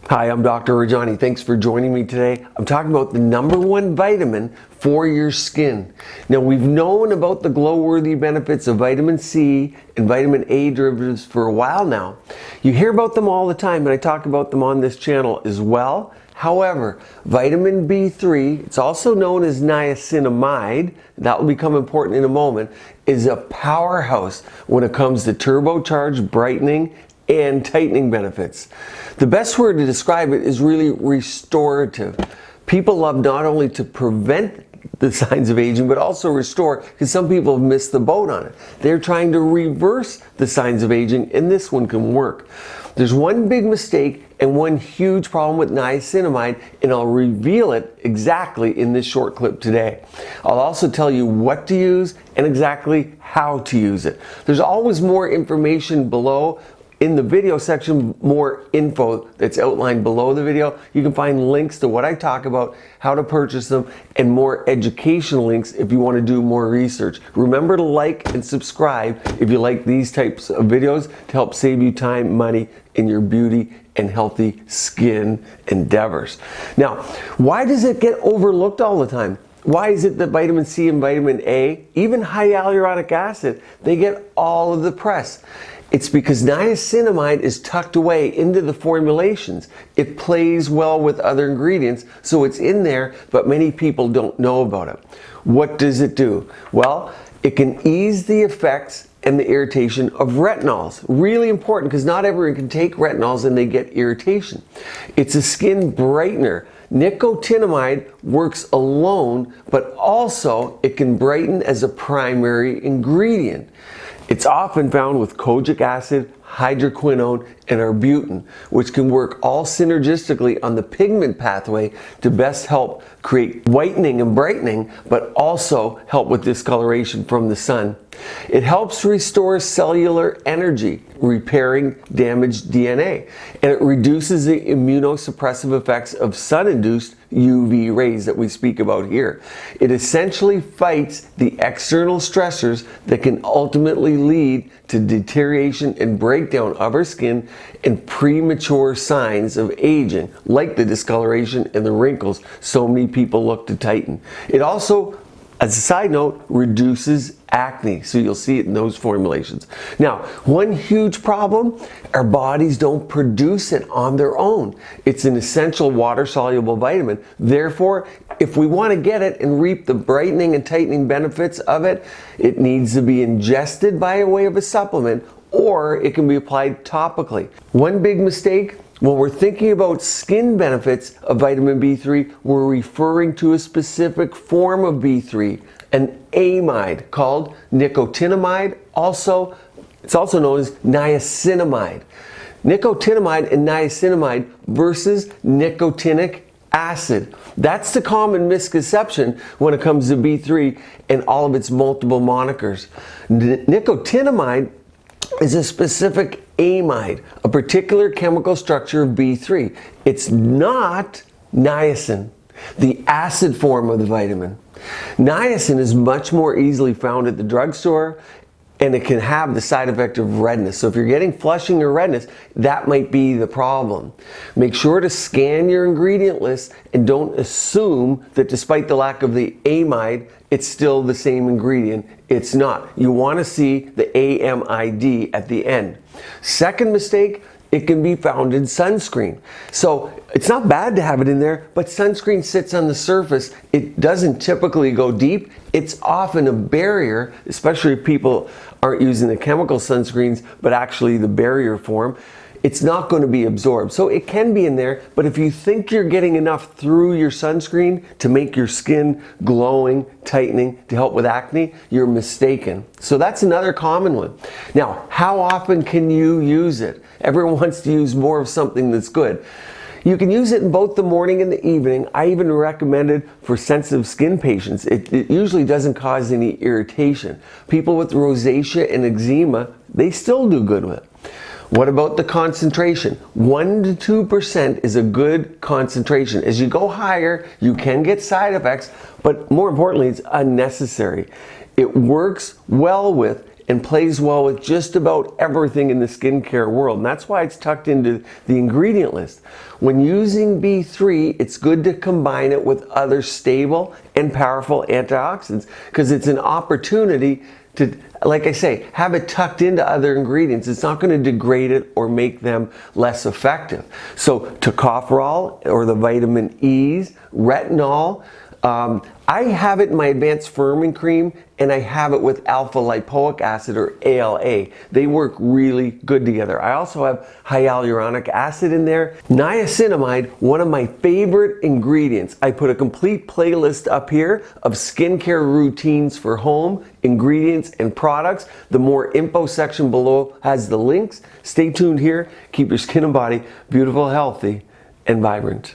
Hi, I'm Dr. Rajani. Thanks for joining me today. I'm talking about the #1 vitamin for your skin. Now, we've known about the glow-worthy benefits of vitamin C and vitamin A derivatives for a while now. You hear about them all the time, and I talk about them on this channel as well. However, vitamin B3, it's also known as niacinamide, that will become important in a moment, is a powerhouse when it comes to turbocharged brightening and tightening benefits. The best word to describe it is really restorative. People love not only to prevent the signs of aging, but also restore, because some people have missed the boat on it. They're trying to reverse the signs of aging, and this one can work. There's one big mistake and one huge problem with niacinamide, and I'll reveal it exactly in this short clip today. I'll also tell you what to use and exactly how to use it. There's always more information below. In the video section, more info that's outlined below the video. You can find links to what I talk about, how to purchase them, and more educational links if you want to do more research. Remember to like and subscribe if you like these types of videos to help save you time, money in your beauty and healthy skin endeavors. Now, why does it get overlooked all the time? Why is it that vitamin C and vitamin A, even hyaluronic acid, they get all of the press? It's because niacinamide is tucked away into the formulations. It plays well with other ingredients, so it's in there, but many people don't know about it. What does it do? Well, it can ease the effects and the irritation of retinols. Really important, because not everyone can take retinols and they get irritation. It's a skin brightener. Nicotinamide works alone, but also it can brighten as a primary ingredient. It's often found with kojic acid, hydroquinone, and arbutin, which can work all synergistically on the pigment pathway to best help create whitening and brightening, but also help with discoloration from the sun. It helps restore cellular energy, repairing damaged DNA, and it reduces the immunosuppressive effects of sun-induced UV rays that we speak about here. It essentially fights the external stressors that can ultimately lead to deterioration and breakdown of our skin and premature signs of aging, like the discoloration and the wrinkles so many people look to tighten. It also, as a side note, reduces acne, so you'll see it in those formulations. Now, one huge problem, our bodies don't produce it on their own. It's an essential water-soluble vitamin. Therefore, if we want to get it and reap the brightening and tightening benefits of it, it needs to be ingested by way of a supplement, or it can be applied topically. One big mistake, when we're thinking about skin benefits of vitamin B3, we're referring to a specific form of B3, an amide called nicotinamide. It's also known as niacinamide. Nicotinamide and niacinamide versus nicotinic acid. That's the common misconception when it comes to B3 and all of its multiple monikers. Nicotinamide is a specific amide, a particular chemical structure of B3. It's not niacin, the acid form of the vitamin. Niacin is much more easily found at the drugstore, and it can have the side effect of redness. So if you're getting flushing or redness, that might be the problem. Make sure to scan your ingredient list and don't assume that despite the lack of the amide, it's still the same ingredient. It's not. You want to see the AMID at the end. Second mistake, it can be found in sunscreen. So it's not bad to have it in there, but sunscreen sits on the surface. It doesn't typically go deep. It's often a barrier, especially if people aren't using the chemical sunscreens, but actually the barrier form. It's not going to be absorbed. So it can be in there, but if you think you're getting enough through your sunscreen to make your skin glowing, tightening, to help with acne, you're mistaken. So that's another common one. Now, how often can you use it? Everyone wants to use more of something that's good. You can use it in both the morning and the evening. I even recommend it for sensitive skin patients. It usually doesn't cause any irritation. People with rosacea and eczema, they still do good with it. What about the concentration? 1 to 2% is a good concentration. As you go higher, you can get side effects, but more importantly, it's unnecessary. It works well with and plays well with just about everything in the skincare world. And that's why it's tucked into the ingredient list. When using B3, it's good to combine it with other stable and powerful antioxidants because it's an opportunity to, like I say, have it tucked into other ingredients. It's not going to degrade it or make them less effective. So tocopherol or the vitamin E's, retinol, I have it in my advanced firming cream, and I have it with alpha lipoic acid or ALA. They work really good together. I also have hyaluronic acid in there. Niacinamide, one of my favorite ingredients. I put a complete playlist up here of skincare routines for home, ingredients, and products. The more info section below has the links. Stay tuned here. Keep your skin and body beautiful, healthy, and vibrant.